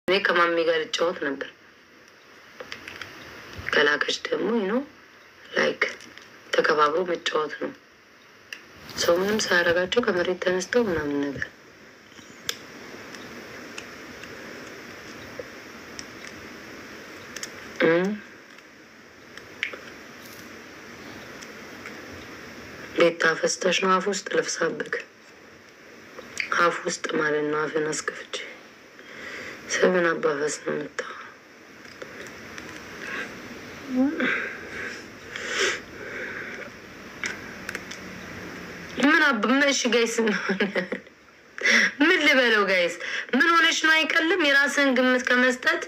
እኔ ከማሚ ጋር እጫወት ነበር። ከላከች ደግሞ ላይክ ተከባብሮ መጫወት ነው። ሰው ምንም ሳያረጋቸው ከመሬት ተነስተው ምናምን ነገር ቤት ታፈስተሽ ነው አፍ ውስጥ ለፍሳብክ አፍ ውስጥ ማለት ነው። አፍን አስከፍቼ ሰብን አባፈስ ነው መጣ ምን አብመሽ ጋይስ ምን ልበለው ጋይስ? ምን ሆነሽ ነው? አይቀልም የራስን ግምት ከመስጠት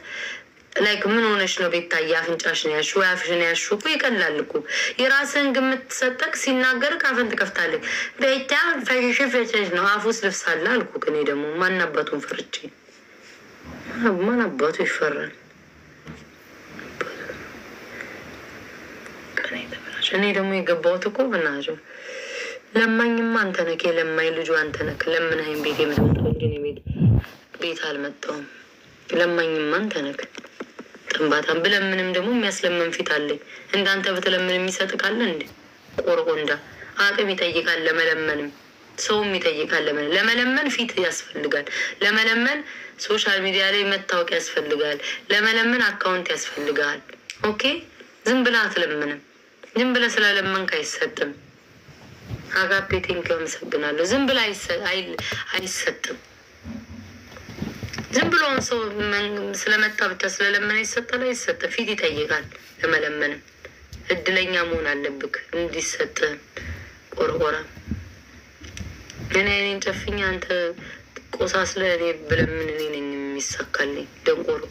ላይክ ምን ሆነሽ ነው? ቤታዬ አፍንጫሽ ነው ያሹ አፍሽን ያሹ እኮ ይቀላል እኮ። የራስን ግምት ሰጠቅ ሲናገር ካፈን ትከፍታለህ። ቤታ ፈሽሽ ነው አፉስ ልፍሳለ አልኩ። እኔ ደግሞ ማን አባቱን ፈርቼ ማን አባቱ ይፈራል? እኔ ደግሞ የገባሁት እኮ ብናቸው ለማኝማ አንተ ነህ ለማኝ ልጁ አንተ ነህ። ለምንህም ቤት የምትመጣው እንጂ እኔ ቤት አልመጣሁም። ለማኝማ አንተ ነህ። ጥንባታም ብለምንም ደግሞ የሚያስለምን ፊት አለኝ። እንዳንተ በተለምን የሚሰጥ ካለ እንዴ ቆርቆንዳ አቅም ይጠይቃል። ለመለመንም ሰውም ይጠይቃል። ለመለመን ፊት ያስፈልጋል። ለመለመን ሶሻል ሚዲያ ላይ መታወቂያ ያስፈልጋል። ለመለመን አካውንት ያስፈልጋል። ኦኬ ዝም ብለህ አትለምንም። ዝም ብለህ ስለለመንክ አይሰጥም። አጋፔ ቴንክ አመሰግናለሁ። ዝም ብለህ አይሰጥም። ዝም ብሎ ሰው ስለመጣ ብቻ ስለለመነ ይሰጣል አይሰጥም። ፊት ይጠይቃል። ለመለመንም እድለኛ መሆን አለብክ እንዲሰጥ። ቆርቆራ እኔን ጨፍኛ አንተ ቆሳስለ እኔ ብለምን እኔ ነኝ የሚሳካልኝ። ደንቆሮ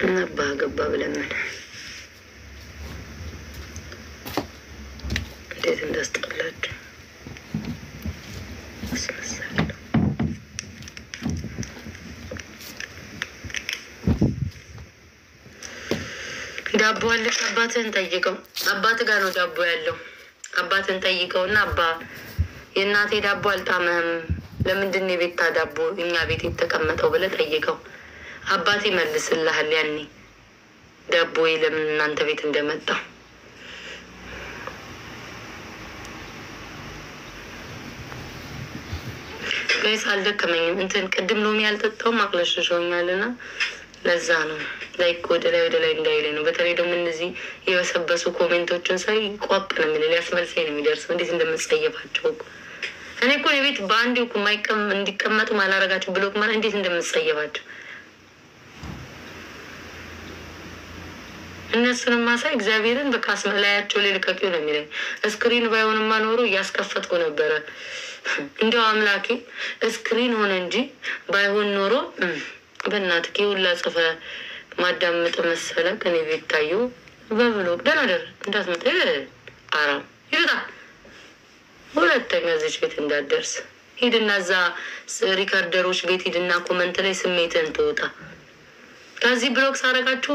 ነባ ገባ ብለምን እንዴት እንዳስጠላችሁ አስመሰለሁ። ዳቦ አለሽ? አባትህን ጠይቀው። አባት ጋር ነው ዳቦ ያለው። አባትን ጠይቀውና አባ የእናቴ ዳቦ አልጣመህም፣ ለምንድን ነው የቤታ ዳቦ እኛ ቤት የተቀመጠው ብለህ ጠይቀው። አባቴ መልስልሃል። ያኔ ዳቦ ለምን እናንተ ቤት እንደመጣ ጋይስ አልደከመኝም። እንትን ቅድም ሎሚ ያልጠጣው ማቅለሽሾኛልና ለዛ ነው ላይክ ወደ ላይ እንዳይለኝ ነው። በተለይ ደግሞ እነዚህ የበሰበሱ ኮሜንቶችን ሳይ ቋቅ ነው የሚል ሊያስመልሰኝ ነው የሚደርሰው። እንዴት እንደምትጸየፋቸው እኮ እኔ እኮ የቤት በአንዴ እኮ እንዲቀመጡ ማላረጋቸው ብሎክ ማለት እንዴት እንደምትጸየፋቸው እነሱንም ማሳይ እግዚአብሔርን በቃ አስመላያቸው ላይ ልቀቂው ነው የሚለኝ። እስክሪን ባይሆንማ ኖሮ እያስከፈትኩ ነበረ። እንዲያው አምላኬ እስክሪን ሆነ እንጂ ባይሆን ኖሮ በእናትህ ሁላ ጽፈ ማዳመጥ መሰለ ከኔ ቤት ታዩ በብሎክ ደህና ደር እንዳትመጣ አራም ይውጣ። ሁለተኛ እዚች ቤት እንዳትደርስ ሂድና እዛ ሪከርደሮች ቤት ሂድና ኮመንት ላይ ስሜትን ትውጣ። ከዚህ ብሎክ ሳረጋችሁ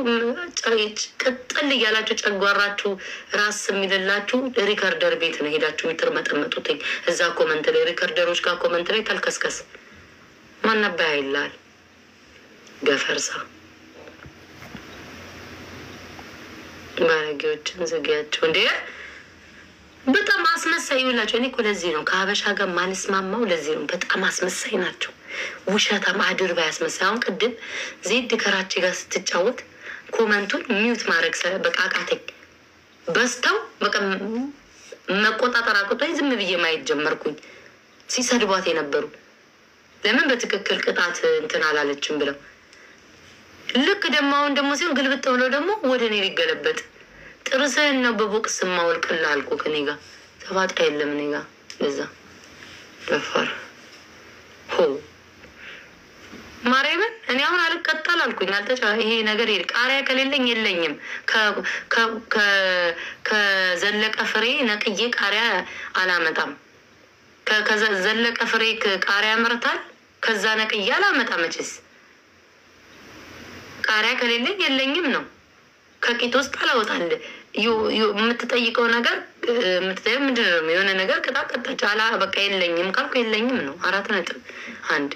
ቅጥል እያላችሁ ጨጓራችሁ ራስ የሚልላችሁ ሪከርደር ቤት ነው ሄዳችሁ የምትርመጠመጡትኝ። እዛ ኮመንት ላይ ሪከርደሮች ጋር ኮመንት ላይ ተልከስከስ ማነባ ይላል ገፈርሳ ባለጌዎችን ዝጊያቸው እንዴ! በጣም አስመሳይ ይውላቸው። እኔ እኮ ለዚህ ነው ከሀበሻ ጋር ማልስማማው። ለዚህ ነው በጣም አስመሳይ ናቸው። ውሸታም አድር ባያስመሳይ። አሁን ቅድም ዜድ ከራቼ ጋር ስትጫወት ኮመንቱን ሚዩት ማድረግ በቃ አቃተኝ። በስተው በቃ መቆጣጠር አቅቶኝ ዝም ብዬ ማየት ጀመርኩኝ። ሲሰድቧት የነበሩ ለምን በትክክል ቅጣት እንትን አላለችም ብለው ልክ ደግሞ አሁን ደግሞ ሲሆን ግልብጥ ብለው ደግሞ ወደ እኔ ሊገለበጥ ጥርስህን ነው በቦክስ ማወልቅላ አልኩ። ከኔ ጋር ተፋጣ የለም እኔ ጋር ለዛ ደፋር ሆ ማርያምን እኔ አሁን አልቀጣል አልኩኝ። ይሄ ነገር ቃሪያ ከሌለኝ የለኝም። ከዘለቀ ፍሬ ነቅዬ ቃሪያ አላመጣም። ከዘለቀ ፍሬ ቃሪያ ያመርታል። ከዛ ነቅዬ አላመጣም። መቼስ ቃሪያ ከሌለኝ የለኝም ነው። ከቂጥ ውስጥ አላወጣል። የምትጠይቀው ነገር ምንድን ነው? የሆነ ነገር ቅጣ ቀጣች አላ በቃ የለኝም ካልኩ የለኝም ነው። 4 ነጥብ 1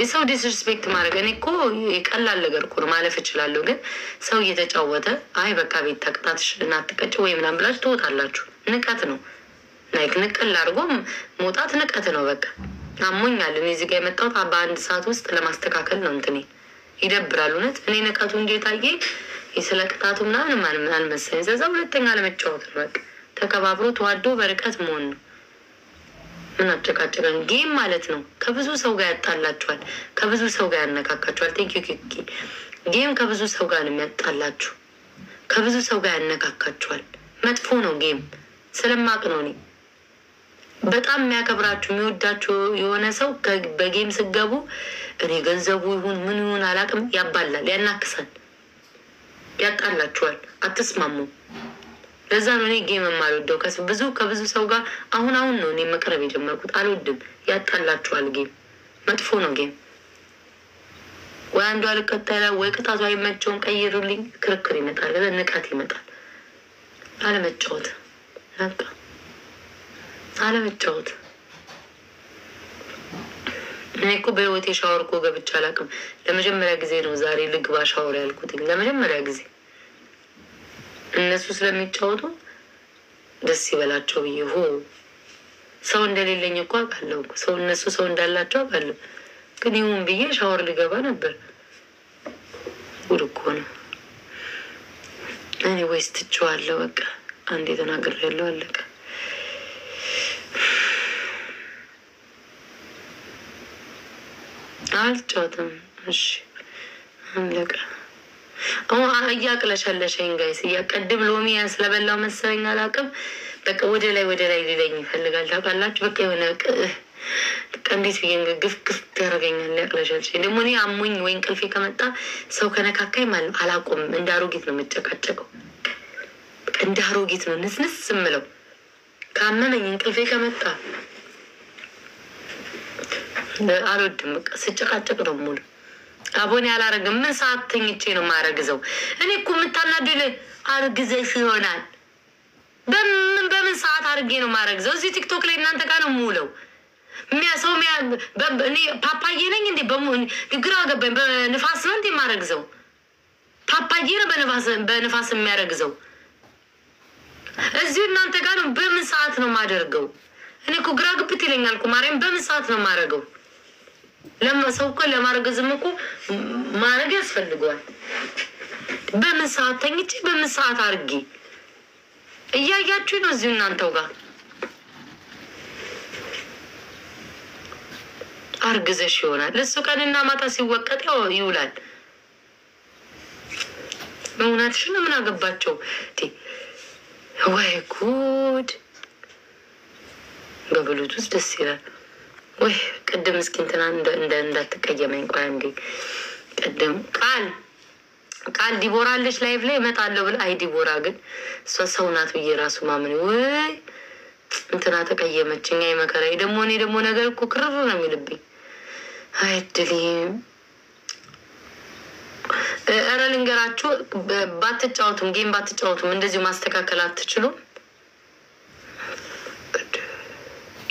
ሰው ዲስሪስፔክት ማድረግ እኔ እኮ ይቀላል ነገር እኮ ነው ማለፍ እችላለሁ። ግን ሰው እየተጫወተ አይ በቃ ቤት ተቅጣትሽ እናትቀጭ ወይ ምናምን ብላችሁ ትወጣላችሁ። ንቀት ነው። ላይክ ንቅል አድርጎ መውጣት ንቀት ነው። በቃ አሞኛል። እኔ እዚህ ጋር የመጣሁት በአንድ ሰዓት ውስጥ ለማስተካከል ነው። እንትኔ ይደብራል እውነት። እኔ ንቀቱ እንዴት አየኝ ስለ ቅጣቱ ምናምን አልመሰለኝ። ስለዛ ሁለተኛ ለመጫወት ነው። በቃ ተከባብሮ ተዋዶ በርቀት መሆን ነው። ምን አጨቃጨቀን? ጌም ማለት ነው። ከብዙ ሰው ጋር ያጣላችኋል፣ ከብዙ ሰው ጋር ያነካካችኋል። ቴንኪዩ ኪኪ። ጌም ከብዙ ሰው ጋር ነው የሚያጣላችሁ፣ ከብዙ ሰው ጋር ያነካካችኋል። መጥፎ ነው ጌም። ስለማቅ ነው እኔ በጣም የሚያከብራችሁ የሚወዳችሁ የሆነ ሰው በጌም ስገቡ እኔ ገንዘቡ ይሁን ምን ይሁን አላውቅም፣ ያባላል፣ ያናክሳል፣ ያጣላችኋል። አትስማሙ። ለዛ ነው እኔ ጌም የማልወደው። ከብዙ ሰው ጋር አሁን ነው እኔ መቅረብ የጀመርኩት። አልወድም። ያጣላችኋል። ጌም መጥፎ ነው። ጌም ወይ አንዱ አልቀጠለ ወይ ቅጣቱ አይመቸውም ቀይሩልኝ፣ ክርክር ይመጣል፣ ንቀት ይመጣል። አለመጫወት በቃ አለመጫወት። እኔ እኮ በህይወቴ ሻወር እኮ ገብቼ አላውቅም። ለመጀመሪያ ጊዜ ነው ዛሬ ልግባ ሻወር ያልኩት፣ ለመጀመሪያ ጊዜ። እነሱ ስለሚጫወቱ ደስ ይበላቸው ብዬ ሰው እንደሌለኝ እኮ አውቃለሁ። እነሱ ሰው እንዳላቸው አውቃለሁ። ግን ይሁን ብዬ ሻወር ልገባ ነበር። ጉድ እኮ ነው። እኔ ወይስ ትቼዋለሁ። በቃ አንዴ ተናግሬያለሁ፣ አለቀ። አልጫወትም። እሺ አለቀ። እያቅለሸለሸኝ ጋይስ። እያቀድም ሎሚ ስለበላው መሰለኝ አላውቅም። በቃ ወደ ላይ ሊለኝ ይፈልጋል። ታውቃላችሁ። በቃ የሆነ እንዴት ብዬ ግፍ ያደርገኛል። ያቅለሸልሸኝ ደግሞ እኔ አሞኝ ወይ እንቅልፌ ከመጣ ሰው ከነካካኝ ማለት አላቆምም። እንደ አሮጊት ነው የምጨቃጨቀው። እንደ አሮጊት ነው ንስንስ ስምለው። ካመመኝ እንቅልፌ ከመጣ አልወድም። በቃ ስጨቃጨቅ ነው ሙሉ። አቦኔ አላረግም። ምን ሰዓት ተኝቼ ነው ማረግዘው? እኔ እኮ የምታናድል አርግዘሽ ይሆናል። በምን ሰዓት አርጌ ነው ማረግዘው? እዚህ ቲክቶክ ላይ እናንተ ጋር ነው የምውለው። የሚያሰው እኔ ፓፓዬ ነኝ እንዴ? ግራ ገባኝ። በንፋስ ነው እንዴ ማረግዘው? ፓፓዬ ነው በንፋስ የሚያረግዘው? እዚሁ እናንተ ጋር ነው። በምን ሰዓት ነው ማደርገው? እኔ እኮ ግራ ግብት ይለኛል እኮ ማርያም። በምን ሰዓት ነው ማረገው? ለማሰው እኮ ለማረግዝም እኮ ማረግ ያስፈልገዋል። በምን ሰዓት ተኝቼ በምን ሰዓት አርጌ እያያችሁ ነው እዚሁ እናንተው ጋር አርግዘሽ ይሆናል። ለሱ ቀንና ማታ ሲወቀጥ ይውላል። እውነትሽን ምን አገባቸው? ወይ ጉድ! በብሉት ውስጥ ደስ ይላል። ወይ ቅድም እስኪ እንትና እንዳትቀየመኝ ቆይ አንዴ። ቅድም ቃል ዲቦራ አለች ላይቭ ላይ እመጣለሁ ብላ አይ ዲቦራ ግን እሷ ሰው ናት ብዬ ራሱ ማምን ወይ እንትና ተቀየመችኝ። አይ መከራዬ። እኔ ደግሞ ነገር እኮ ክርር ነው የሚልብኝ። አይድሊም። ኧረ ልንገራችሁ፣ ጌም ባትጫወቱም እንደዚሁ ማስተካከል አትችሉም።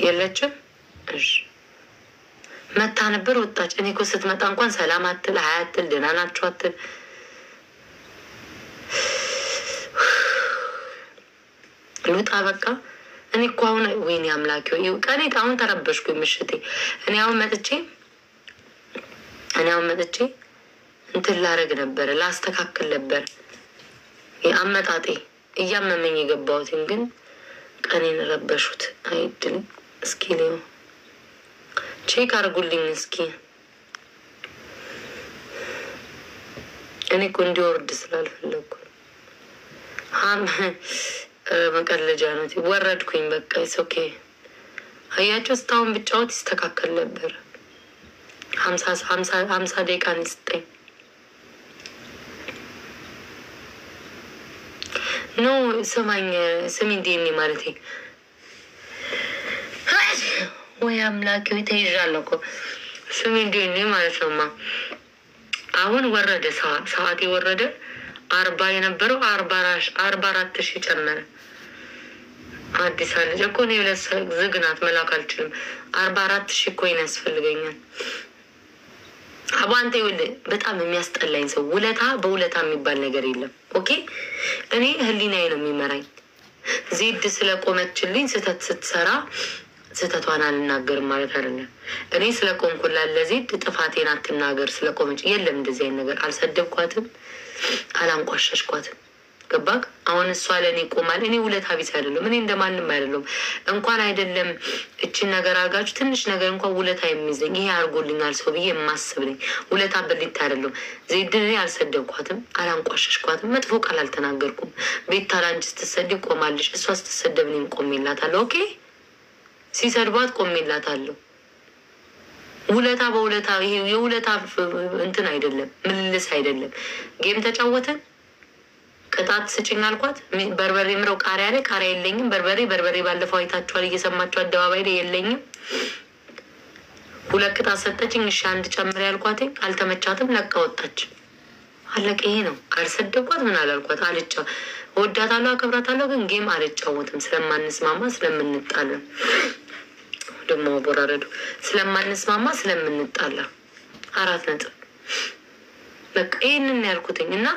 የለችም። እሺ መታ ነበር ወጣች። እኔ እኮ ስትመጣ እንኳን ሰላም አትል አያትል ደህና ናችሁ አትል። ልውጣ በቃ። እኔ እኮ አሁን ወይኔ አምላኬ ቀኔ አሁን ተረበሽኩኝ ምሽቴ። እኔ አሁን መጥቼ እንትን ላረግ ነበር ላስተካክል ነበር። አመጣጤ እያመመኝ የገባሁትን ግን ቀኔን ረበሹት። አይድልም። እስኪ ሊዮ ቼክ አርጉልኝ እስኪ። እኔ እኮ እንዲወርድ ስላልፈለግኩ መቀለጃ ነው። ወረድኩኝ በቃ። ኦኬ አያቸው። እስካሁን ብጫወት ይስተካከል ነበር። 50 ደቂቃ ነው የሰጠኝ። ኖ ስሚ እንዴ ማለቴ ወይ አምላኬ ተይዣለሁ እኮ። ስሚ እንዴ ማለት ነው። አሁን ወረደ ሰዓት የወረደ 40 የነበረው 44,000 ጨመረ። አዲስ አለች እኮ ነው። ዝግናት መላክ አልችልም። 44,000 ኮይን ያስፈልገኛል። አባንተ ይኸውልህ በጣም የሚያስጠላኝ ሰው ውለታ በውለታ የሚባል ነገር የለም። ኦኬ እኔ ህሊናዬ ነው የሚመራኝ። ዜድ ስለቆመችልኝ ስህተት ስትሰራ ስህተቷን አልናገርም ማለት አይደለም። እኔ ስለቆምኩላት ለዜድ ጥፋቴን አትናገር ስለቆመች የለም እንደዚህ አይነት ነገር። አልሰደብኳትም፣ አላንቋሸሽኳትም። ገባክ? አሁን እሷ ለእኔ ቆማል። እኔ ውለታ ቢስ አይደለም። እኔ እንደማንም አይደለም። እንኳን አይደለም እችን ነገር አርጋችሁ ትንሽ ነገር እንኳን ውለታ የሚይዘኝ ይሄ አርጎልኛል ሰው ብዬ የማስብ ነኝ። ውለታ በሊት አይደለም። ዜድን እኔ አልሰደብኳትም፣ አላንቋሸሽኳትም፣ መጥፎ ቃል አልተናገርኩም። ቤታ ላንቺ ስትሰድብ ቆማለች፣ እሷ ስትሰደብ እኔም ቆሜላታለሁ። ኦኬ ሲሰድቧት ቆሜላታለሁ። ውለታ በውለታ ይሄ የውለታ እንትን አይደለም፣ ምልልስ አይደለም። ጌም ተጫወትን ቅጣት ስጭኝ አልኳት። በርበሬ ምረው ቃሪያ ላይ ቃሪያ የለኝም። በርበሬ ባለፈው አይታችኋል፣ እየሰማችሁ አደባባይ ላይ የለኝም። 2 ቅጣት ሰጠችኝ። እሺ 1 ጨምር ያልኳትኝ አልተመቻትም፣ ለቃ ወጣች። አለቀ። ይሄ ነው። አልሰደብኳት፣ ምን አላልኳት። ወዳታለሁ፣ አከብራታለሁ፣ ግን ጌም አልጫወትም። ስለማንስማማ ስለምንጣላ ደግሞ አቦራረዱ ስለማንስማማ ስለምንጣላ 4 ነጥብ በቃ ይህንን ያልኩትኝ። እና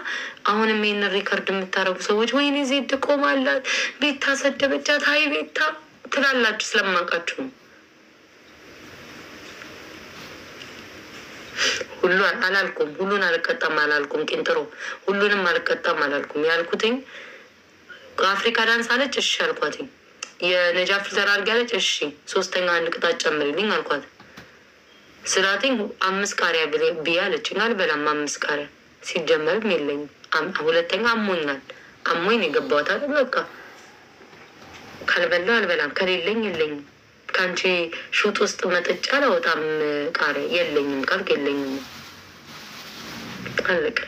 አሁንም ይህንን ሪከርድ የምታደርጉ ሰዎች ወይኔ ዜድ ቆማላት ቤታ ሰደበቻት ሀይ ቤታ ትላላችሁ ስለማውቃችሁ ነው። አላልኩም፣ ሁሉን አልቀጣም አላልኩም። ቂንጥሮ ሁሉንም አልቀጣም አላልኩም። ያልኩትኝ አፍሪካ ዳንስ አለች፣ እሺ አልኳትኝ። የነጃ ፊልተር አድርጋለች፣ እሺ 3ኛ 1 ቅጣት ጨምሪልኝ አልኳት። ስራቴን 5 ቃሪያ ብያ አለችኝ። አልበላም 5 ቃሪያ ሲጀመርም የለኝም። 2ኛ አሞኛል፣ አሞኝ የገባሁት አይደል። በቃ ካልበላው አልበላም፣ ከሌለኝ የለኝም። ከአንቺ ሹጥ ውስጥ መጥጫ አላወጣም ቃሪያ። የለኝም ካልክ የለኝም፣ አለቀ።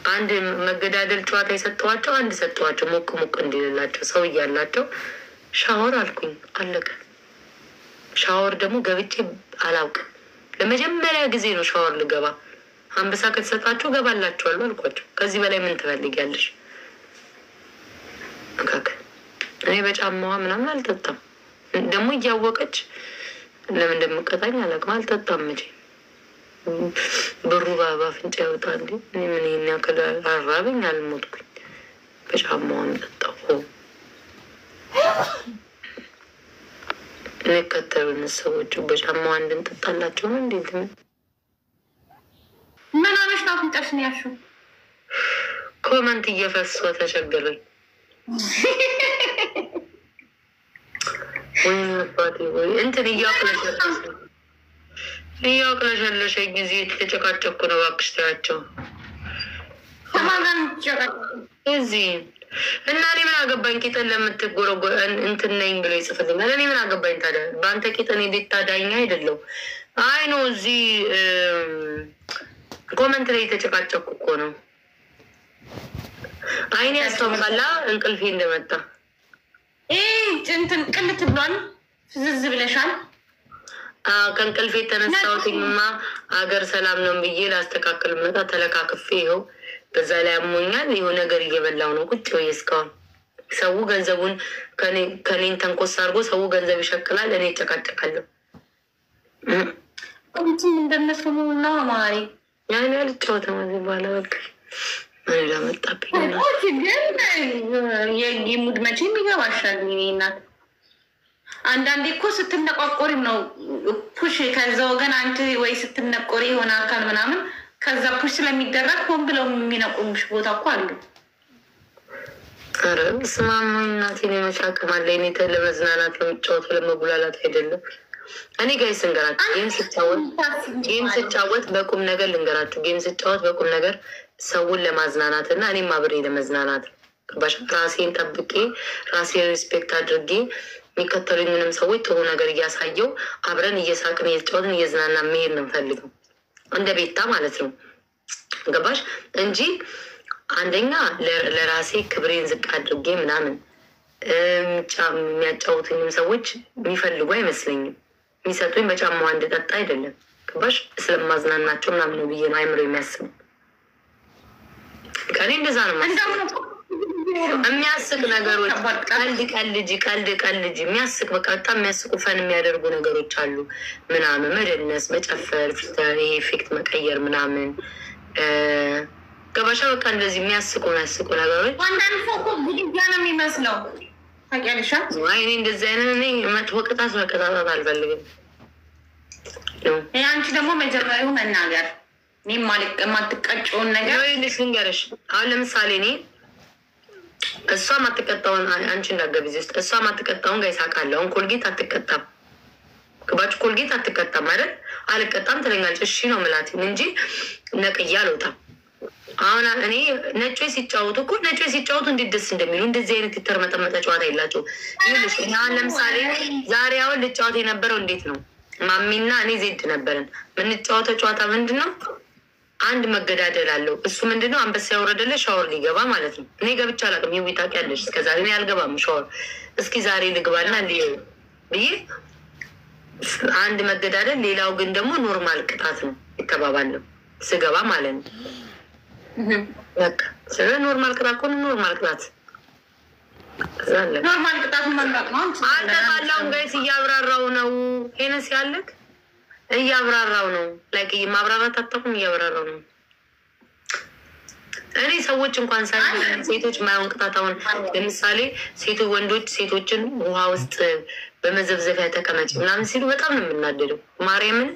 አንድ መገዳደል ጨዋታ የሰጠዋቸው 1 ሰጠዋቸው፣ ሞቅ ሞቅ እንዲልላቸው ሰው እያላቸው ሻወር አልኩኝ፣ አለቀ። ሻወር ደግሞ ገብቼ አላውቅም። ለመጀመሪያ ጊዜ ነው ሻወር ልገባ። አንበሳ ከተሰጣችሁ ገባላችኋለሁ አልኳቸው። ከዚህ በላይ ምን ትፈልጊያለሽ? እኔ በጫማዋ ምናምን አልጠጣም። ደግሞ እያወቀች ለምን እንደምቀጣኝ አላውቅም። አልጠጣም መቼ ብሩ በአፍንጫ ይወጣ እንዴ? እኔ ምን ይሄን ያክል አራበኝ? አልሞትኩኝ። በጫማዋን ጠጣሁ። የሚከተሉን ሰዎች በጫማዋ እንድንጠጣላቸው ነው። እንዴት ምን ሆነሽ ነው አፍንጫሽን ያልሽው? ኮመንት እየፈሷ ተቸገረኝ። ወይ አባቴ ወይ እንትን እያቅለሸለሸኝ ጊዜ የተጨቃጨኩ ነው። እባክሽ ተያቸው እዚህ እና እኔ ምን አገባኝ? ቂጥን ለምትጎረጎ እንትን ነኝ ብሎ ይጽፍልኛል። እኔ ምን አገባኝ ታዲያ? በአንተ ቂጥን ቤታ ዳኛ አይደለሁ። አይ ነው እዚህ ኮመንት ላይ የተጨቃጨኩ እኮ ነው። አይኔ ያስታውቃላ እንቅልፌ እንደመጣ እንትን ቅልት ብሏል። ፍዝዝ ብለሻል። ከእንቅልፌ የተነሳሁትኝማ አገር ሰላም ነው ብዬ ላስተካክል መጣ ተለካክፌ ይኸው በዛ ላይ አሞኛል። ይኸው ነገር እየበላው ነው ቁጭ ብዬ እስካሁን። ሰው ገንዘቡን ከኔን ተንኮስ አድርጎ ሰው ገንዘብ ይሸክላል፣ እኔ እጨቃጨቃለሁ። እንትን እንደነሱ ሆና ማሪ ያን ያልጫወተ ማለት ባለ በቃ ምን ላመጣብኝ ነው። ግን የሙድ መቼም ይገባሻል። እናት አንዳንዴ እኮ ስትነቋቆሪም ነው ፑሽ ከዛ ወገን አንቺ ወይ ስትነቆሪ የሆነ አካል ምናምን ከዛ ፑሽ ስለሚደረግ ሆን ብለው የሚነቁምሽ ቦታ እኮ አሉ። ኧረ ስማማ እናቴን የመሻቅም አለ። እኔ ለመዝናናት ነው የምጫወተው፣ ለመጉላላት አይደለም። እኔ ጋይስ ልንገራችሁ፣ ጌም ስጫወት በቁም ነገር ልንገራችሁ፣ ጌም ስጫወት በቁም ነገር ሰውን ለማዝናናት እና እኔም አብሬ ለመዝናናት ራሴን ጠብቄ ራሴን ሪስፔክት አድርጌ የሚከተሉኝንም ሰዎች ጥሩ ነገር እያሳየው አብረን እየሳቅን እየተጫወትን እየዝናና መሄድ ነው ፈልገው እንደ ቤታ ማለት ነው። ገባሽ? እንጂ አንደኛ ለራሴ ክብሬን ዝቅ አድርጌ ምናምን የሚያጫውቱኝም ሰዎች የሚፈልጉ አይመስለኝም። የሚሰጡኝ በጫማዋ እንድጠጣ አይደለም። ገባሽ? ስለማዝናናቸው ምናምን ነው ብዬ ነው አይምሮ የሚያስቡ። ከኔ እንደዛ ነው የሚያስቅ ነገሮች ቀልድ የሚያስቅ በቃ በጣም የሚያስቁ ፈን የሚያደርጉ ነገሮች አሉ ምናምን መደነስ፣ መጨፈር፣ ይሄ ኢፌክት መቀየር ምናምን ገባሻ? በቃ እንደዚህ የሚያስቁ ነገሮች። አንዳንድ ሰው እኮ ግድያ ነው የሚመስለው ታውቂያለሽ። እኔ እንደዚህ አይነት እኔ መጥፎ ቅጣት መቀጣጣት አልፈልግም። አንቺ ደግሞ መጀመሪያው መናገር እኔ የማትቀጭውን ነገር ልሽ ልንገርሽ። አሁን ለምሳሌ እኔ እሷ ማትቀጣውን አንቺ እንዳትገቢ ውስጥ እሷ ማትቀጣውን ጋር ይሳቃለሁ። አሁን ኮልጌት አትቀጣም ግባችሁ፣ ኮልጌት አትቀጣም አይደል? አልቀጣም ትለኛለች። እሺ ነው የምላት እንጂ ነቅዬ አልወጣም። አሁን እኔ ነጮች ሲጫወቱ እኮ ነጮች ሲጫወቱ እንዴት ደስ እንደሚሉ እንደዚህ አይነት የተርመጠመጠ ጨዋታ የላቸው። ይኸውልሽ አሁን ለምሳሌ ዛሬ አሁን ልጫወት የነበረው እንዴት ነው? ማሚና እኔ ዜድ ነበርን። የምንጫወተው ጨዋታ ምንድን ነው? አንድ መገዳደል አለው። እሱ ምንድን ነው? አንበሳ ያወረደለ ሻወር ሊገባ ማለት ነው። እኔ ገብቻ አላውቅም። ይዊ ታውቂያለሽ፣ እስከዛሬ እኔ አልገባም ሻወር። እስኪ ዛሬ ልግባና ብዬ አንድ መገዳደል፣ ሌላው ግን ደግሞ ኖርማል ቅጣት ነው ይተባባለሁ ስገባ ማለት ነው። በቃ ስለ ኖርማል ቅጣት እኮ ኖርማል ቅጣት ኖርማል ቅጣት መምረጥ ነው። አንተ ባላውን ጋይስ እያብራራው ነው። ሄነስ ያለክ እያብራራው ነው። ላይክ ማብራራት አታውቁም። እያብራራው ነው። እኔ ሰዎች እንኳን ሴቶች ማየውን ቅጣት አሁን ለምሳሌ ወንዶች ሴቶችን ውሃ ውስጥ በመዘብዘፊያ ተቀመጭ ምናምን ሲሉ በጣም ነው የምናደደው። ማርያምን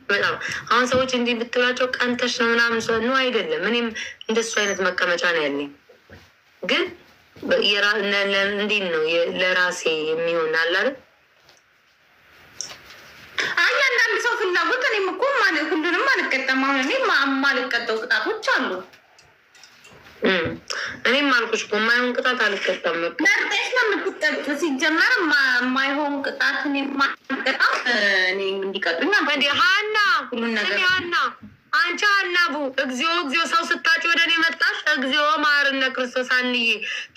በጣም አሁን ሰዎች እንዲህ ብትላቸው ቀንተሽ ነው ምናምን ሰው ነው አይደለም። እኔም እንደሱ አይነት መቀመጫ ነው ያለኝ፣ ግን እንዴት ነው ለራሴ የሚሆን አላለ። አንዳንድ ሰው ፍላጎት። እኔም እኮ ሁሉንም አልቀጠም። አሁን እኔ የማልቀጠው ቅጣቶች አሉ። እኔም አልኩሽ እኮ የማይሆን ቅጣት አልቀጣም። መርጠሽ ነው የምትቀጥ። ሲጀመር የማይሆን ቅጣት ማቀጣት እኔ እንዲቀጡኝ ሀና ሀና አንቺ ሀናቡ እግዚኦ እግዚኦ ሰው ስታጭ ወደ እኔ መጣሽ። እግዚኦ ማርነ ክርስቶስ አንዬ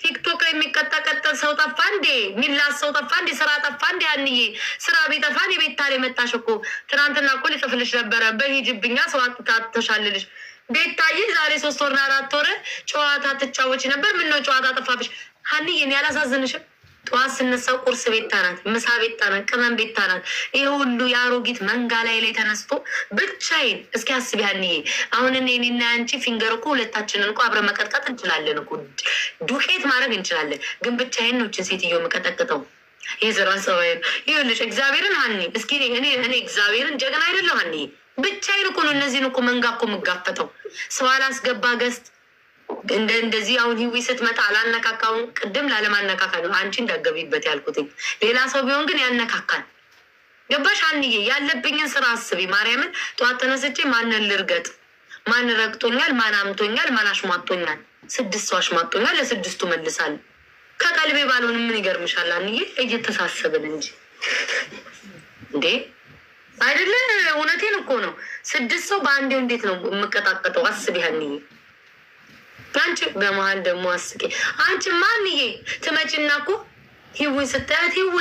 ቲክቶክ ላይ የሚቀጠቀጠል ሰው ጠፋ እንዴ? ሚላስ ሰው ጠፋ እንዴ? ስራ ጠፋ እንዴ? አንዬ ስራ ቤጠፋን የቤታ ላይ መጣሽ እኮ ትናንትና እኮ ሊጽፍልሽ ነበረ በሂጅብኛ ሰው አትተሻልልሽ ቤታዬ ዛሬ 3 ወርና 4 ወር ጨዋታ ትጫወች ነበር። ምነው ጨዋታ ጠፋብሽ? ሀኒዬ እኔ አላሳዝንሽም? ጠዋት ስነሳው ቁርስ ቤታ ናት፣ ምሳ ቤታ ናት፣ ቅመም ቤታ ናት። ይሄ ሁሉ የአሮጊት መንጋ ላይ ተነስቶ ብቻዬን እስኪ አስቢ ሀኒዬ። አሁን እኔና አንቺ ፊንገር እኮ ሁለታችንን እኮ አብረን መቀጥቀጥ እንችላለን እኮ ዱቄት ማድረግ እንችላለን። ግን ብቻዬን ነው እችን ሴትዮ የምቀጠቅጠው። ይህ ስራ ጸባይ ነው። ይኸውልሽ እግዚአብሔርን ሀኒ እስኪ እኔ እግዚአብሔርን ጀግና አይደለሁ ሀኒዬ። ብቻዬን እኮ ነው እነዚህን እኮ መንጋ እኮ የምጋፈጠው። ሰው አላስገባ ገዝት እንደዚህ አሁን ህዊ ስትመጣ አላነካካውን ቅድም ላለማነካካ ነው አንቺ እንዳገቢበት ያልኩትኝ። ሌላ ሰው ቢሆን ግን ያነካካል። ገባሽ ሀኒዬ? ያለብኝን ስራ አስቢ ማርያምን። ጠዋት ተነስቼ ማንን ልርገጥ? ማን ረግጦኛል? ማን አምቶኛል? ማን አሽሟጦኛል? 6 ሰው አሽሟጦኛል። ለ6ቱ መልሳል። ከቀልቤ ባልሆን ምን ይገርምሻል ሀኒዬ? እየተሳሰብን እንጂ እንዴ አይደለ? እውነቴን እኮ ነው። 6 ሰው በአንዴው እንዴት ነው የምቀጣቀጠው? አስቢ ሀኒዬ። አንቺ በመሀል ደግሞ አስቄ አንቺ ማንዬ ትመጪና እኮ ህዊ ስታያት ህዊ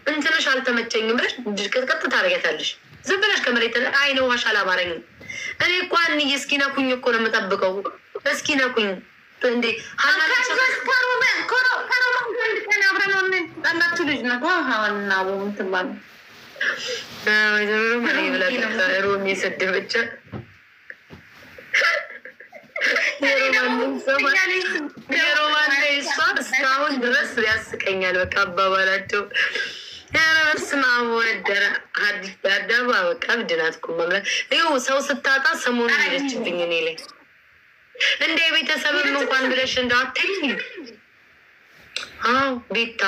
እንትንሽ አልተመቸኝም ብለሽ ድርቅጥቅጥ ታደርጊያታለሽ። ዝም ብለሽ ከመሬት አይነ ዋሽ አላማረኝም። እኔ እኮ ሀኒዬ እስኪ ነኩኝ እኮ ነው የምጠብቀው። እስኪ ነኩኝ እንዴ ጣላችሁ ልጅ ነ ሀዋና ምትባል ሮሚ የሰደበቻ የሮማን እሷ እስካሁን ድረስ ያስቀኛል። በቃ አባባላቸው ረበስማ ወደረ አዳባ በቃ እብድናት እኮ መምላት ይኸው ሰው ስታጣ ሰሞኑን ሄደችብኝ እኔ ላይ እንደ የቤተሰብም እንኳን ብለሽ እንዳትኝ። አዎ ቤታ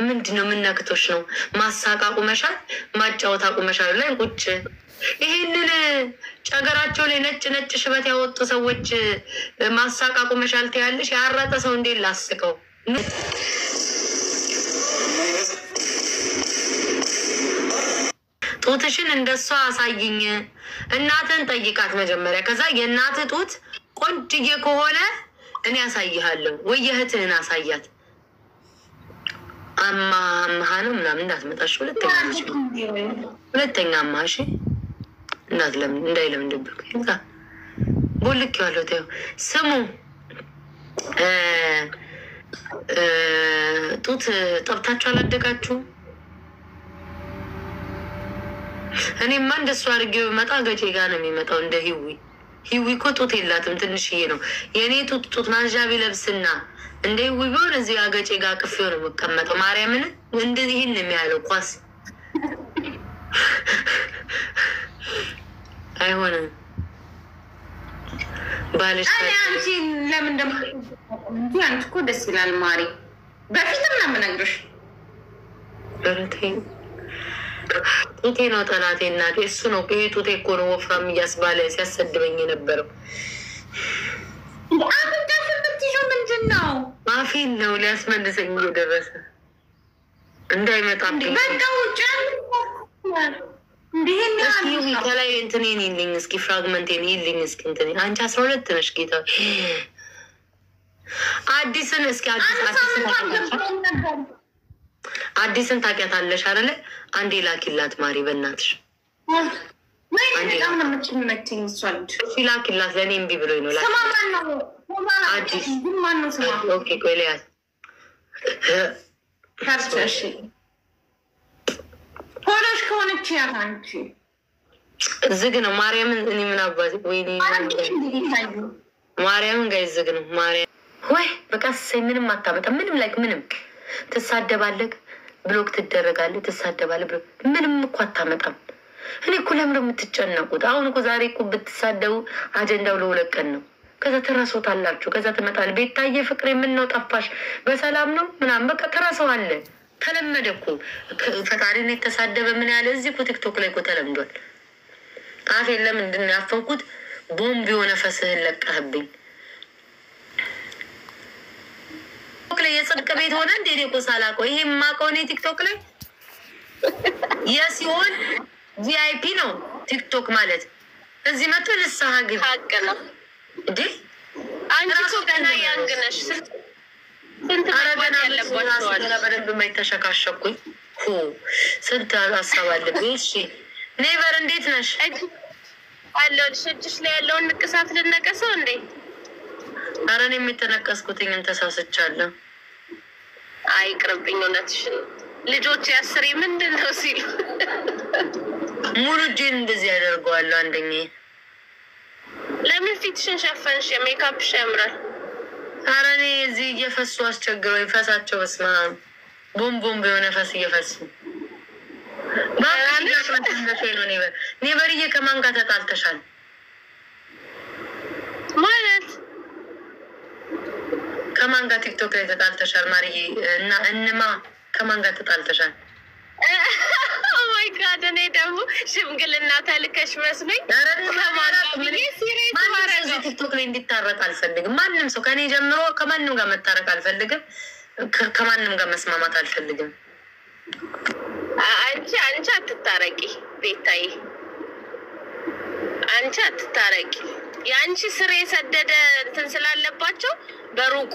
ምንድን ነው የምናክቶች ነው? ማሳቅ አቁመሻል፣ ማጫወት አቁመሻል። ላይ ቁጭ ይሄንን ጨገራቸው ላይ ነጭ ነጭ ሽበት ያወጡ ሰዎች ማሳቅ አቁመሻል ትያለሽ። ያረጠ ሰው እንዴት ላስቀው? ጡትሽን እንደሷ አሳይኝ። እናትን ጠይቃት መጀመሪያ። ከዛ የእናትህ ጡት ቆንጅዬ ከሆነ እኔ አሳይሃለሁ ወይ የእህትህን አሳያት። አማሃ ነው ምናምን እንዳትመጣሽ። ሁለተኛ አማሽ እንዳይለምድብህ ቦልክ ያለው ተይው። ስሙ ጡት ጠብታችሁ አላደጋችሁ? እኔማ እንደሱ አድርጌው መጣ ገጬ ጋር ነው የሚመጣው። እንደ ሂዊ እኮ ጡት የላትም፣ ትንሽዬ ነው። የእኔ ጡት ማንዣ ቢለብስና እንደ ሂዊ ቢሆን እዚህ አገጬ ጋር ቅፌው ነው የምቀመጠው። ማርያምን እንደዚህ ይህን የሚያለው ኳስ አይሆንም። ባልሽ አንቺ ለምን ደሞ አንቺ እኮ ደስ ይላል ማሪ። በፊትም ነው የምነግርሽ። በረተኝ ጡቴ ነው ጠላቴ እናቴ። እሱ ነው ይሄ ጡቴ እኮ ነው ወፍራም እያስባለ ሲያሰድበኝ የነበረው። አሁን ደፍብትሽ ምንድን ነው? አፌን ነው ሊያስመልሰኝ እየደረሰ እንዳይመጣ በቃ ውጭ እስኪ ከላይ እንትኔን ይልኝ እስኪ ፍራግመንቴን ይልኝ እስኪ እንትኔ። አንቺ 12 ነሽ ጌታ። አዲስን እስኪ አዲስን ታውቂያታለሽ አይደለ? አንዴ ላኪላት ማሪ በእናትሽ። ላኪላት ለእኔ እምቢ ብሎኝ ነው። አዲስ ኦኬ ቆይ ልያዝ። ሆነሽ ከሆነች ያንቺ ዝግ ነው ማርያምን። እኔ ምን አባዚ ወይኔ ማርያምን ጋር ዝግ ነው ማርያም። ወይ በቃ ምንም አታመጣም። ምንም ላይክ ምንም ትሳደባለህ፣ ብሎክ ትደረጋለህ፣ ትሳደባለህ፣ ብሎክ ምንም እኮ አታመጣም። እኔ እኮ ለምን ነው የምትጨነቁት? አሁን እኮ ዛሬ እኮ ብትሳደቡ አጀንዳው ለ2 ቀን ነው። ከዛ ትረሶታላችሁ። ከዛ ትመጣል ቤታዬ ፍቅሬ ምን ነው ጠፋሽ? በሰላም ነው ምናምን በቃ ትረሰዋለ። ተለመደ እኮ ፈጣሪን የተሳደበ ምን ያለ እዚህ እኮ ቲክቶክ ላይ እኮ ተለምዷል። አፌን ለምንድን ነው ያፈንኩት? ቦምብ የሆነ ፈስህን ለቀህብኝ ላይ የጽድቅ ቤት ሆነ እንዴ? እኔ እኮ ሳላውቀው ይሄ የማውቀው እኔ ቲክቶክ ላይ የሲሆን ቪአይፒ ነው ቲክቶክ ማለት። እዚህ መጥቶ ልሳሀ ግቢ ሀቅ ነው እንዴ? አንቺ እኮ ገና ያንግነሽ ስንት አረገና ያለባቸዋል። በደንብ የማይተሸካሸኩኝ ስንት ሀሳብ አለብኝ። እሺ ኔቨር እንዴት ነሽ? አለው እጅሽ ላይ ያለውን ንቅሳት ልነቀሰው እንዴ? ኧረ እኔ የተነቀስኩትኝን ተሳስቻለሁ። አይቅርብኝ። እውነትሽን ልጆች ያስሬ ምንድን ነው ሲሉ ሙሉ እጄን እንደዚህ ያደርገዋለሁ። አንደኛ ለምን ፊትሽን ሸፈንሽ? የሜካፕሽ ያምራል። ኧረ እኔ እዚህ እየፈሱ አስቸግረው ፈሳቸው በስመ አብ ቦምቦም የሆነ ፈስ እየፈሱ ነው። ኔቨርዬ ከማን ጋር ተጣልተሻል ማለት? ከማን ጋር ቲክቶክ ላይ ተጣልተሻል ማርዬ? እና እንማ ከማን ጋር ተጣልተሻል? ኦማይ ጋድ እኔ ደግሞ ሽምግልና ተልከሽ መስሎኝ። ቲክቶክ ላይ እንዲታረቅ አልፈልግም። ማንም ሰው ከእኔ ጀምሮ ከማንም ጋር መታረቅ አልፈልግም። ከማንም ጋር መስማማት አልፈልግም። አንቺ አትታረቂ ቤታዬ፣ አንቺ አትታረቂ። የአንቺ ስር የሰደደ እንትን ስላለባቸው በሩቁ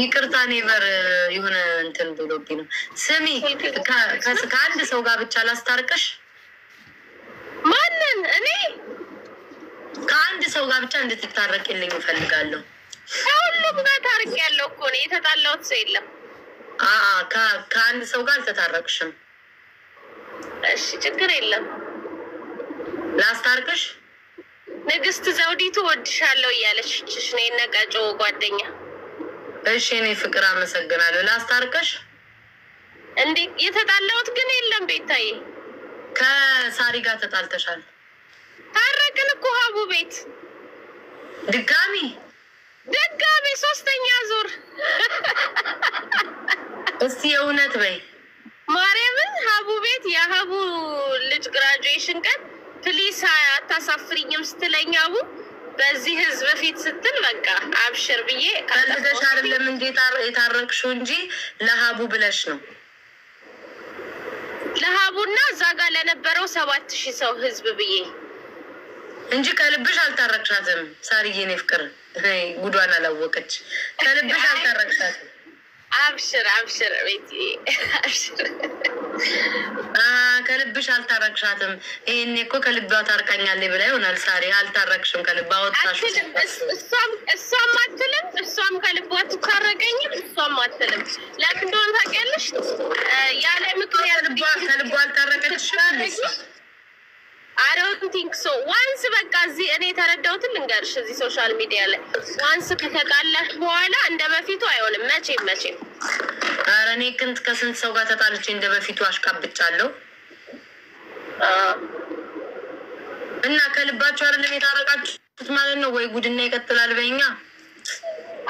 ይቅርታ ኔቨር የሆነ እንትን ብሎብኝ ነው። ስሚ ከአንድ ሰው ጋር ብቻ ላስታርቅሽ። ማንን? እኔ ከአንድ ሰው ጋር ብቻ እንድትታረቅልኝ እፈልጋለሁ። ከሁሉም ጋር ታርቅ ያለው እኮ ነው። የተጣላሁት ሰው የለም። ከአንድ ሰው ጋር አልተታረቅሽም። እሺ ችግር የለም። ላስታርቅሽ። ንግስት ዘውዲቱ ወድሻለሁ እያለችሽ ነው የነቀጮ ጓደኛ። እሺ እኔ ፍቅር አመሰግናለሁ። ላስታርቅሽ። እንዴ የተጣላሁት ግን የለም ቤታዬ። ከሳሪ ጋር ተጣልተሻል። ታረቅን እኮ ሀቡ ቤት ድጋሚ 3ኛ ዙር። እስቲ የእውነት በይ ማርያምን። ሀቡ ቤት የሀቡ ልጅ ግራጁዌሽን ቀን ፕሊስ አታሳፍሪኝም ስትለኝ ሀቡ በዚህ ህዝብ ፊት ስትል በቃ አብሽር ብዬ ፈልገሽ አይደለም እንዴ የታረቅሽው እንጂ ለሀቡ ብለሽ ነው። ለሀቡና እዛ ጋር ለነበረው 7000 ሰው ህዝብ ብዬ እንጂ ከልብሽ አልታረቅሻትም። ሳሪዬ እኔ ፍቅር ጉዷን አላወቀች። ከልብሽ አልታረቅሻትም። አብሽር ቤቲ አብሽር። ከልብሽ አልታረቅሻትም። ይሄኔ እኮ ከልቧ ታርቃኛለች ብላ ይሆናል። ሳሪ አልታረቅሽም፣ ከልቧ አወጣሽ። እሷም አትልም፣ እሷም ከልቧ ትታረቀኝም፣ እሷም አትልም። ለምን እንደሆነ ታውቂያለሽ? ያለ ምክንያት ከልቧ አልታረቀችሽም። I don't think so. ዋንስ በቃ እዚህ እኔ የተረዳሁትን ልንገርሽ፣ እዚህ ሶሻል ሚዲያ ላይ ዋንስ ከተጣላሽ በኋላ እንደ በፊቱ አይሆንም መቼም። ኧረ እኔ ከስንት ሰው ጋር ተጣልቼ እንደ በፊቱ አሽቃብጫለሁ። እና ከልባችሁ አይደለም የታረቃችሁት ማለት ነው ወይ? ጉድና ይቀጥላል በእኛ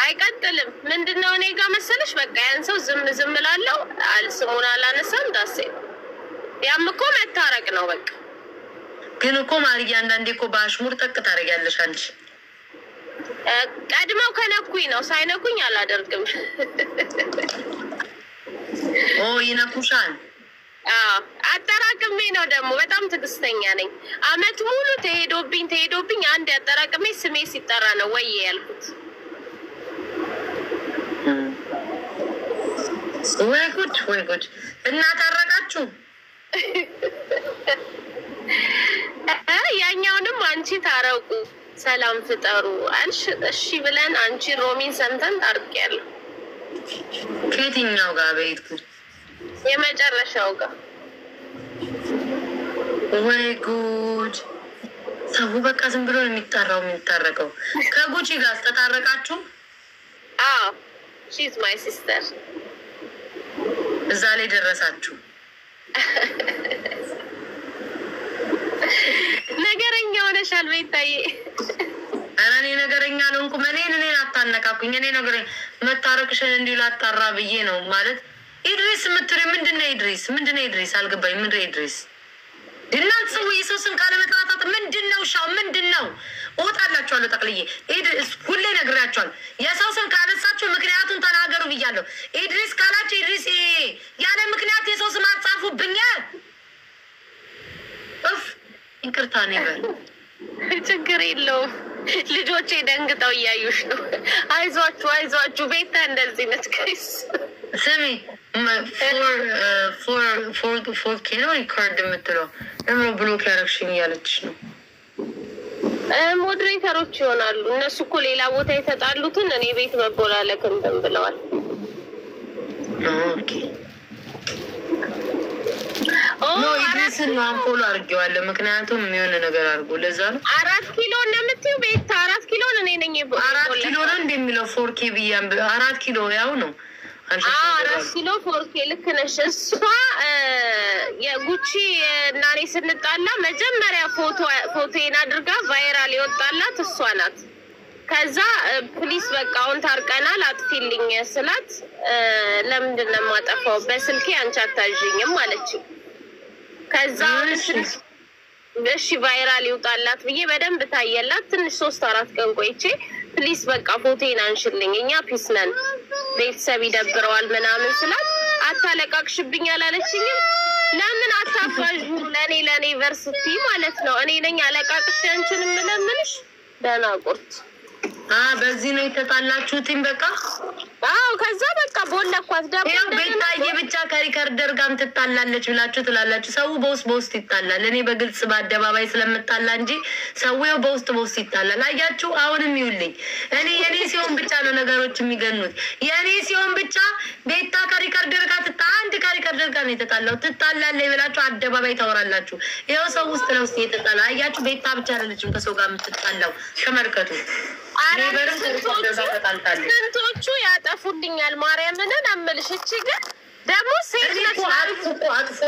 አይቀጥልም። ምንድነው እኔ ጋር መሰለሽ በቃ ያን ሰው ዝም እላለሁ፣ ስሙን አላነሳም። ዳሴ ያም እኮ መታረቅ ነው በቃ። ግን እኮ ማርያ አንዳንዴ እኮ በአሽሙር ጠቅ ታደርጊያለሽ አንቺ። ቀድመው ከነኩኝ ነው፣ ሳይነኩኝ አላደርግም። ይነኩሻል። አጠራቅሜ ነው ደግሞ በጣም ትዕግስተኛ ነኝ። አመት ሙሉ ተሄዶብኝ አንድ አጠራቅሜ ስሜ ሲጠራ ነው ወይ ያልኩት። ወይ ጉድ እና ታረቃችሁ? ያኛውንም አንቺ ታረቁ ሰላም ፍጠሩ አልሽ። እሺ ብለን አንቺ ሮሚን ሰምተን ታርቂያለሁ። ከየትኛው ጋር በይት? የመጨረሻው ጋር። ወይ ጉድ! ሰው በቃ ዝም ብሎ የሚታረቀው። ከጉቺ ጋር ተታረቃችሁ? አዎ ሺዝ ማይ ሲስተር። እዛ ላይ ደረሳችሁ? ነገረኛ ሆነሻል ቤታዬ። ኧረ እኔ ነገረኛ አልሆንኩም። እኔን አታነካኩኝ። እኔ ነገረኛ መታረቅሽን እንዲሁ ላጣራ ብዬ ነው ማለት። ኢድሪስ የምትለው ምንድነው? ኢድሪስ አልገባኝ። ምንድነው ኢድሪስ? እናንተ ሰው የሰው ስም ካለመጥራታት ምንድነው? ሻው ምንድነው? እወጣላችኋለሁ ጠቅልዬ። ኢድሪስ ሁሌ ነግራችኋል። የሰው ስም ካነሳችሁ ምክንያቱን ተናገሩ ብያለሁ። ኢድሪስ ካላችሁ ኢድሪስ ያለ ምክንያት የሰው ስም አጻፉብኝ። ይቅርታ ነው በል። ችግር የለውም። ልጆቼ ደንግጠው እያዩሽ ነው። አይዟችሁ ቤታ እንደዚህ ነች። ጋይስ ስሚ ፎር ኬ ነው ሪካርድ የምትለው ለምን ብሎክ ያረግሽኝ እያለችሽ ነው። ሞዴሬተሮች ይሆናሉ እነሱ እኮ ሌላ ቦታ የተጣሉትን እኔ ቤት መቦላለክ እንትን ብለዋል። ኦኬ ኢድሪስን ነው አንፎሎ አድርጌዋለሁ። ምክንያቱም የሚሆነ ነገር አድርጎ ለዛ ነው 4 ኪሎ እንደምትይው ቤታ 4 ኪሎ እኔ ነኝ 4 ኪሎ ነው እንደሚለው 4K ብያም 4 ኪሎ ያው ነው። 4 ኪሎ 4K ልክ ነሽ። እሷ የጉቺ እና እኔ ስንጣላ መጀመሪያ ፎቶዬን አድርጋ ቫይራል የወጣላት እሷ ናት። ከዛ ፕሊስ በቃ አሁን ታርቀናል አጥፊልኝ ስላት ለምንድን ነው የማጠፋው በስልኬ አንቺ አታዥኝም አለች። ከዛ እሺ ቫይራል ይውጣላት ብዬ በደንብ ታየላት። ትንሽ 3-4 ቀን ቆይቼ ፕሊስ በቃ ፎቶዬን አንሽልኝ እኛ ፒስ ነን ቤተሰብ ይደብረዋል ምናምን ስላት አታለቃቅሽብኝ አላለችኝም። ለምን አታፋዡ ለኔ ዩኒቨርሲቲ ማለት ነው እኔ ነኝ አለቃቅሽ አንቺን ምለምንሽ ደህና ቁርጥ በዚህ ነው የተጣላችሁትኝ በቃ። ከዛ በቃ ቦለኳት ደግሞ ቤታዬ ብቻ ከሪከርደር ጋር ትጣላለች ብላችሁ ትላላችሁ። ሰው በውስጥ ይጣላል። እኔ በግልጽ በአደባባይ ስለምጣላ እንጂ ሰው በውስጥ ይጣላል። አያችሁ አሁንም ይውልኝ እኔ የኔ ሲሆን ብቻ ነው ነገሮች የሚገኑት። የኔ ሲሆን ብቻ ቤታ ከሪከርደር ጋር አንድ ከሪከርደር ጋር ነው የተጣላው ትጣላለች ብላችሁ አደባባይ ታወራላችሁ። ይኸው ሰው ውስጥ ለውስጥ እየተጣላ አያችሁ። ቤታ ብቻ አይደለችም ከሰው ጋር የምትጣላው ተመልከቱ። ስንቶቹ ያጠፉልኛል ማርያምን አመልሽ። እቺ ግን ደግሞ ሴት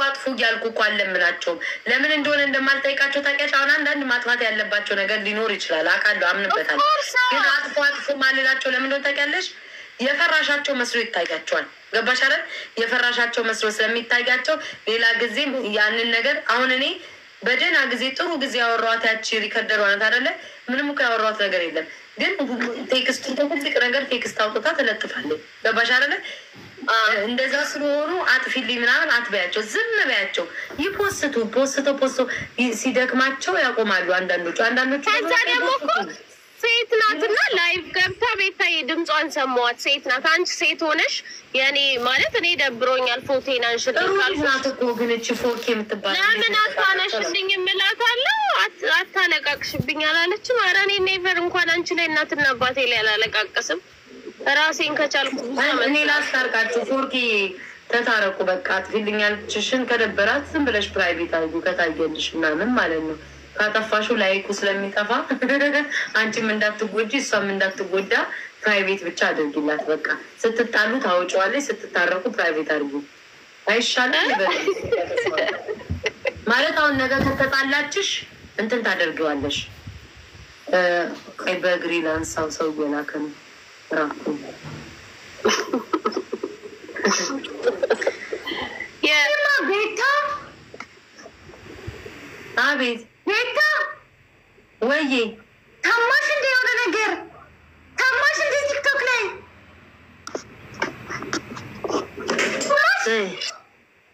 አጥፉ እያልኩ እኮ አለምላቸውም። ለምን እንደሆነ እንደማልጠይቃቸው ታውቂያለሽ። አሁን አንዳንድ ማጥፋት ያለባቸው ነገር ሊኖር ይችላል አውቃለሁ፣ አምንበታለሁ። ግን አጥፉ ማልላቸው ለምን እንደሆነ ታውቂያለሽ? የፈራሻቸው መስሎ ይታያቸዋል። ገባሽ አይደል? የፈራሻቸው መስሎ ስለሚታያቸው ሌላ ጊዜም ያንን ነገር አሁን እኔ በደህና ጊዜ ጥሩ ጊዜ ያወራኋት ያቺ ሪከርደር ዋናት አይደለ? ምንም እኮ ያወራኋት ነገር የለም። ግን ቴክስቱ ትልቅ ነገር ቴክስት አውጥታ ትለጥፋለች። ገባሽ አይደለ? እንደዛ ስለሆኑ አጥፊልኝ ምናምን አትበያቸው፣ ዝም በያቸው። ፖስቶ ሲደክማቸው ያቆማሉ። አንዳንዶቹ ከዛ ደግሞ እኮ ሴት ናትና ላይቭ ገብታ ቤታዬ ድምጿን ሰማዋት። ሴት ናት። አንቺ ሴት ሆነሽ የኔ ማለት እኔ ደብሮኛል ፎቴን አንሽልኝ ካልኩት እኮ ግን እቺ ፎርኬ የምትባል ለምን አታነሽልኝ እምላታለሁ። አታለቃቅሽብኝ አላለችም። ኧረ እኔ ኔቨር እንኳን አንቺ ላይ እናትና አባቴ ላይ አላለቃቅስም። ራሴን ከቻልኩ እኔ ላስታርቃችሁ። ፎርኬ ተታረቁ በቃ። ትግልኛልችሽን ከደበራት ዝም ብለሽ ፕራይቬት አድርጉ ከታየልሽ ምናምን ማለት ነው። ካጠፋሹ ላይኩ ስለሚጠፋ አንቺም እንዳትጎጂ እሷም እንዳትጎዳ ፕራይቬት ብቻ አድርጊላት። በቃ ስትጣሉ ታወጪዋለሽ፣ ስትታረቁ ፕራይቬት አድርጉ። አይሻልም? ማለት አሁን ነገ ከተጣላችሽ እንትን ታደርጊዋለሽ። ቀይ በእግሪ ላንሳው ሰው እየላከ ነው ራኩ ቤታ አቤት ቤታ ወይዬ ታማሽ እንደ የሆነ ነገር ታማሽ እንደ ቲክቶክ ላይ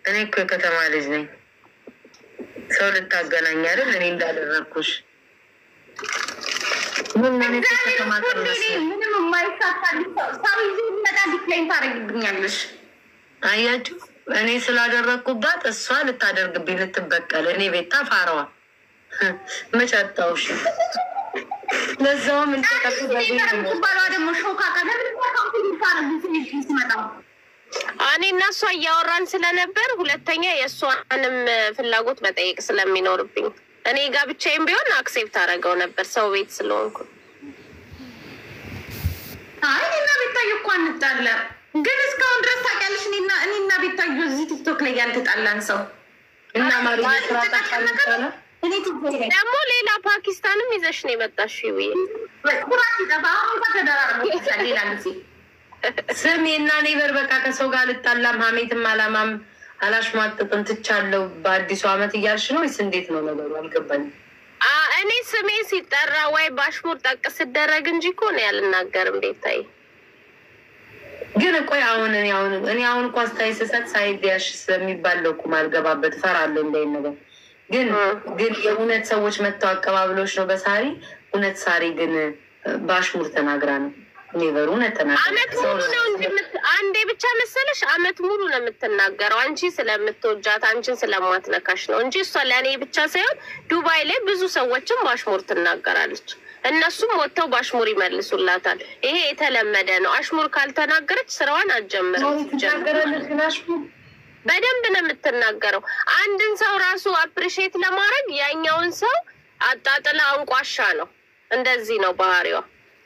እኔ እኮ የከተማ ልጅ ነኝ። ሰው ልታገናኝ አይደል? እኔ እንዳደረግኩሽ ምንም የማይሳካልኝ ሰው ይዞ መጣ ዲክላይን ታደርግብኛለሽ። አያችሁ፣ እኔ ስላደረግኩባት እሷ ልታደርግብኝ ልትበቀል። እኔ ቤታ ፋረዋ መጫጣውሽ ለዛውም ባሏ ደግሞ ሾካ ሲመጣ እኔ እና እሷ እያወራን ስለነበር ሁለተኛ የእሷንም ፍላጎት መጠየቅ ስለሚኖርብኝ እኔ ጋር ብቻዬን ቢሆን አክሴፕት አደረገው ነበር ሰው ቤት ስለሆንኩ። አይ እኔና ቤታዬ እኮ አንጣላ፣ ግን እስካሁን ድረስ ታውቂያለሽ እኔና ቤታዬ እዚህ ቲክቶክ ላይ ያልተጣላን ሰው እና ማሪያ ስራ ታውቃለች። ደግሞ ሌላ ፓኪስታንም ይዘሽ ነው የመጣሽው። ስም እና ኔቨር በቃ ከሰው ጋር ልጣላም ሀሜትም አላማም አላሽሟጥጥም ትቻለው በአዲሱ አመት እያልሽ ነው ወይስ እንዴት ነው ነገሩ? አልገባኝም። እኔ ስሜ ሲጠራ ወይ ባሽሙር ጠቅ ስደረግ እንጂ እኮ ነው ያልናገርም። ቤታይ ግን ቆይ አሁን እኔ አሁን እኮ አስተያየት ስሰጥ ሳይዲያሽ ስለሚባለው እኮ ማልገባበት እፈራለሁ እንዳይን ነገር ግን የእውነት ሰዎች መጥተው አቀባብሎች ነው በሳሪ እውነት ሳሪ ግን ባሽሙር ተናግራ ነው ኔቨር እውነት ተናግራ አመት ሙሉ ነው እንጂ አንዴ ብቻ መሰለሽ አመት ሙሉ ነው የምትናገረው። አንቺ ስለምትወጃት አንቺን ስለማትነካሽ ነው እንጂ እሷ ለእኔ ብቻ ሳይሆን ዱባይ ላይ ብዙ ሰዎችም ባሽሙር ትናገራለች። እነሱም ወጥተው ባሽሙር ይመልሱላታል። ይሄ የተለመደ ነው። አሽሙር ካልተናገረች ስራዋን አትጀምርም። በደንብ ነው የምትናገረው። አንድን ሰው ራሱ አፕሪሼት ለማድረግ ያኛውን ሰው አጣጥላ አንቋሻ ነው። እንደዚህ ነው ባህሪዋ።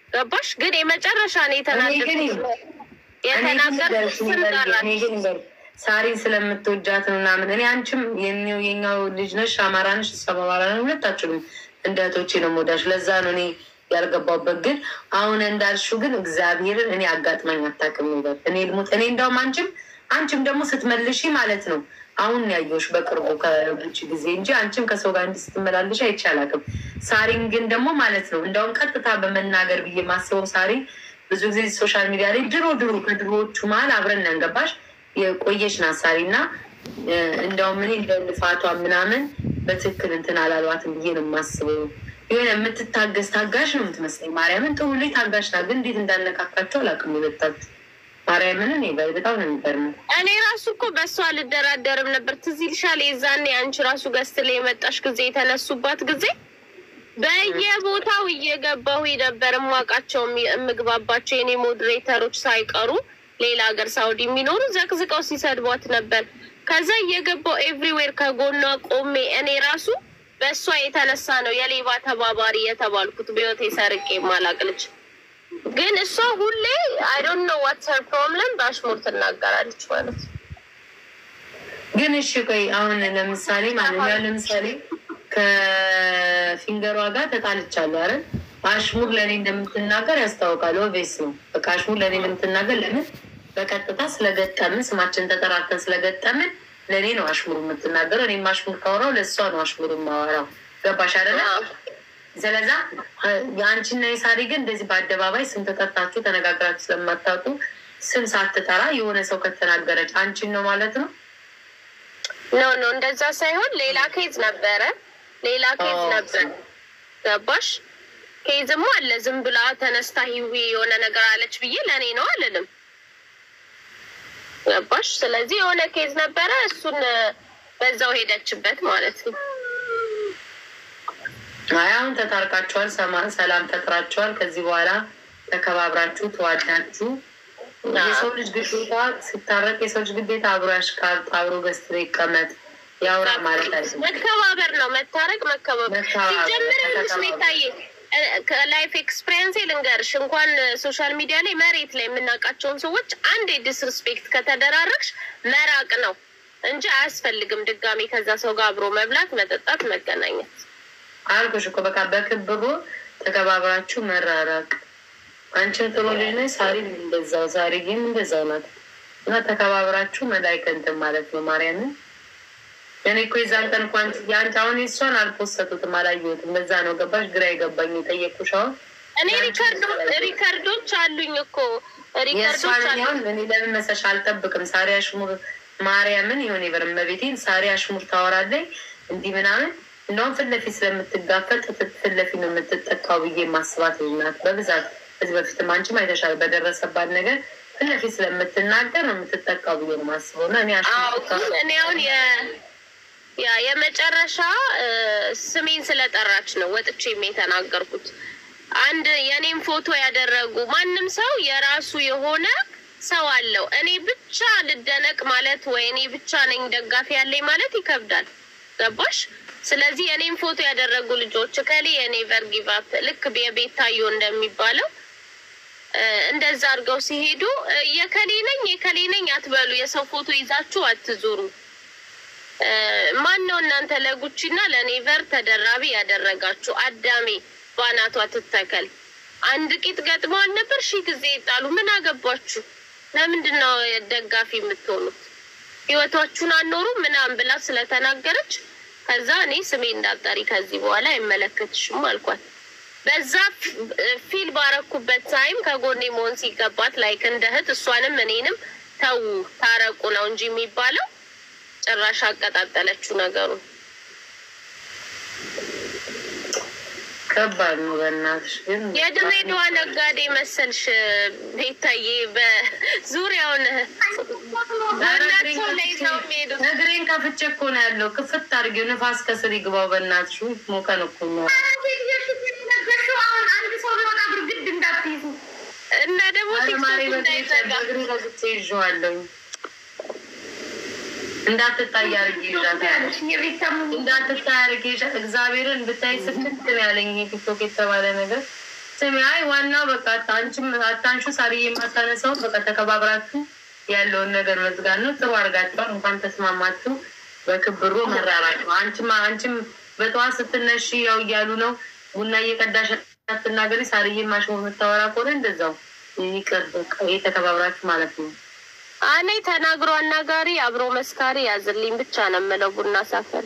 ገባሽ? ግን የመጨረሻ ነው የተናገረች ሳሪን ስለምትወጃት ምናምን እኔ አንቺም የኛው ልጅ ነሽ፣ አማራ ነሽ፣ እሷ አማራ ነው። ሁለታችሁም እንደ እህቶቼ ነው የምወዳሽ። ለዛ ነው እኔ ያልገባሁበት። ግን አሁን እንዳልሽው ግን እግዚአብሔርን እኔ አጋጥመኝ አታውቅም ነበር። እኔ ልሙት እኔ እንዳውም አንቺም ደግሞ ስትመልሺ ማለት ነው አሁን ያየሁሽ በቅርቡ ከውጭ ጊዜ እንጂ አንቺም ከሰው ጋር እንዲህ ስትመላለሽ አይቻላቅም። ሳሪን ግን ደግሞ ማለት ነው እንደውም ቀጥታ በመናገር ብዬ ማስበው ሳሪ ብዙ ጊዜ ሶሻል ሚዲያ ላይ ድሮ ከድሮዎቹ መሀል አብረን ያንገባሽ የቆየች ናት ሳሪ እና እንደውም እኔ እንደ ልፋቷ ምናምን በትክክል እንትን አላሏትም ብዬ ነው የማስበው። የሆነ የምትታገስ ታጋሽ ነው የምትመስለኝ። ማርያምን ጥሩ ላይ ታጋሽ ናት፣ ግን እንዴት እንዳነካካቸው አላውቅም ሁለታችሁ። ማርያምን እኔ በጣም ነው የሚገርመው። እኔ ራሱ እኮ በእሷ አልደራደርም ነበር። ትዝ ይልሻል የዛኔ አንቺ ራሱ ገስት ላይ የመጣሽ ጊዜ የተነሱባት ጊዜ በየቦታው እየገባሁ ነበር የማውቃቸው የምግባባቸው የኔ ሞዴሬተሮች ሳይቀሩ ሌላ ሀገር ሳውዲ የሚኖሩ ዘቅዝቀው ሲሰድቧት ነበር። ከዛ እየገባው ኤቭሪዌር ከጎኗ ቆሜ እኔ ራሱ በእሷ የተነሳ ነው የሌባ ተባባሪ የተባልኩት በህይወቴ ሰርቄ የማላቅ ልጅ። ግን እሷ ሁሌ አይ ዶንት ኖ ዋትስ ሄር ፕሮብለም ባሽሙር ትናገራለች ማለት ግን እሺ ቆይ አሁን ለምሳሌ ለምሳሌ ከፊንገሯ ጋር ተጣልቻለሁ አይደል? አሽሙር ለእኔ እንደምትናገር ያስታውቃል። ኦቬስ ነው በቃ አሽሙር ለእኔ እንደምትናገር ለምን በቀጥታ ስለገጠምን ስማችን ተጠራርተን ስለገጠምን ለእኔ ነው አሽሙር የምትናገረው። እኔም አሽሙር ካወራው ለእሷ ነው አሽሙር የማወራው። ገባሽ አይደለ? ስለዛ የአንቺና የሳሪ ግን እንደዚህ በአደባባይ ስም ተጠርታችሁ ተነጋግራችሁ ስለማታውቁ ስም ሳትጠራ የሆነ ሰው ከተናገረች አንቺን ነው ማለት ነው። ኖ እንደዛ ሳይሆን ሌላ ኬዝ ነበረ። ገባሽ? ኬዝማ አለ። ዝም ብላ ተነስታ ሂዊ የሆነ ነገር አለች ብዬ ለእኔ ነው አልልም። ገባሽ? ስለዚህ የሆነ ኬዝ ነበረ፣ እሱን በዛው ሄደችበት ማለት ነው። አሁን ተታርቃችኋል፣ ሰላም ፈጥራችኋል። ከዚህ በኋላ ተከባብራችሁ ተዋዳችሁ የሰው ልጅ ግዴታ ሲታረቅ የሰው ልጅ ግዴታ አብሮ ያሽካል፣ አብሮ ገዝቶ ይቀመጥ ያውራ ማለት አይደለም። መከባበር ነው መታረቅ፣ መከባበር ሲጀምር ስሜታዬ ከላይፍ ኤክስፔሪንስ ልንገርሽ፣ እንኳን ሶሻል ሚዲያ ላይ መሬት ላይ የምናውቃቸውን ሰዎች አንድ ዲስሪስፔክት ከተደራረግሽ መራቅ ነው እንጂ አያስፈልግም ድጋሚ ከዛ ሰው ጋር አብሮ መብላት፣ መጠጣት፣ መገናኘት። አልኩሽ እኮ በቃ በክብሩ ተከባብራችሁ መራራቅ። አንቺም ጥሩ ልጅ ነሽ፣ ሳሪም እንደዛው፣ ዛሬም እንደዛው ናት እና ተከባብራችሁ መላይከንትን ማለት ነው። ማርያምን እኔ እኮ የዛን ቀን እንኳን የአንቺ አሁን የእሷን አልፖሰቱትም አላየሁትም። በዛ ነው ገባሽ? ግራ የገባኝ የጠየኩሽ። አሁን እኔ ሪከርዶች አሉኝ እኮ ሪከርዶች አሉኝ። እኔ ለምን መሰለሽ አልጠብቅም። ሳሪ አሽሙር ማርያምን የሆነ ይበርም በቤቴን ሳሪ አሽሙር ታወራለኝ እንዲህ ምናምን እንደውም ፊት ለፊት ስለምትጋፈጥ ፊት ለፊት ነው የምትጠቃው ብዬ ማስባት ናት በብዛት። ከዚህ በፊትም አንቺም አይተሻል። በደረሰባት ነገር ፊት ለፊት ስለምትናገር ነው የምትጠቃው ብዬ ነው ማስበው። እና እኔ አሁን የመጨረሻ ስሜን ስለጠራች ነው ወጥቼ የተናገርኩት። አንድ የኔም ፎቶ ያደረጉ ማንም ሰው የራሱ የሆነ ሰው አለው። እኔ ብቻ ልደነቅ ማለት ወይ እኔ ብቻ ነኝ ደጋፊ ያለኝ ማለት ይከብዳል። ገባሽ? ስለዚህ የኔም ፎቶ ያደረጉ ልጆች ከሌ የኔ ቨርጊቫፕ ልክ የቤታዮ እንደሚባለው እንደዛ አድርገው ሲሄዱ የከሌ ነኝ አትበሉ። የሰው ፎቶ ይዛችሁ አትዙሩ። ማን ነው እናንተ ለጉቺና ለኔቨር ተደራቢ ያደረጋችሁ? አዳሜ ባናቷ ትተከል። አንድ ቂጥ ገጥመዋል ነበር 1000 ጊዜ ይጣሉ። ምን አገባችሁ? ለምንድን ነው ደጋፊ የምትሆኑት? ህይወታችሁን አኖሩ ምናምን ብላ ስለተናገረች ከዛ እኔ ስሜ እንዳጠሪ ከዚህ በኋላ አይመለከትሽም አልኳት። በዛ ፊል ባረኩበት ታይም ከጎኔ መሆን ሲገባት ላይክ እንደ እህት እሷንም እኔንም ተው ታረቁ ነው እንጂ የሚባለው ጭራሽ አቀጣጠለችው ነገሩን። ከባድ ነው በእናትሽ። ግን የድሬዳዋ ነጋዴ መሰልሽ ቤታዬ በዙሪያውን በእናቸው ላይ ሰው ሄዱ። እግሬን ከፍቼ እኮ ነው ያለው። ክፍት አድርጌው ንፋስ ከስር ይግባው በእናትሽ። ሞቀን እኮ ነው እና ደግሞ ቲክቶክ እንዳይዘጋ ይዤዋለሁ። እንዳትታይ አድርጌ ይዣታለሁ። እንዳትታይ አድርጌ ይዣት እግዚአብሔርን ብታይ ስክት ነው ያለኝ ይሄ ቲክቶክ የተባለ ነገር። ስሚ አይ ዋናው በቃ አንቺም አታንሹ፣ ሳሪዬ የማታነሳው በቃ ተከባብራችሁ ያለውን ነገር መዝጋት ነው። ጥሩ አድርጋችኋል። እንኳን ተስማማችሁ። በክብሩ መራራቅ ነው። አንቺም በጠዋት ስትነሺ ያው እያሉ ነው ቡና እየቀዳሽ አትናገሪ። ሳሪዬ ማሽሞር የምታወራ ከሆነ እንደዛው ይቅር በቃ የተከባብራችሁ ማለት ነው። እኔ ተናግሮ አናጋሪ አብሮ መስካሪ ያዝልኝ ብቻ ነው የምለው ቡና ሳፈል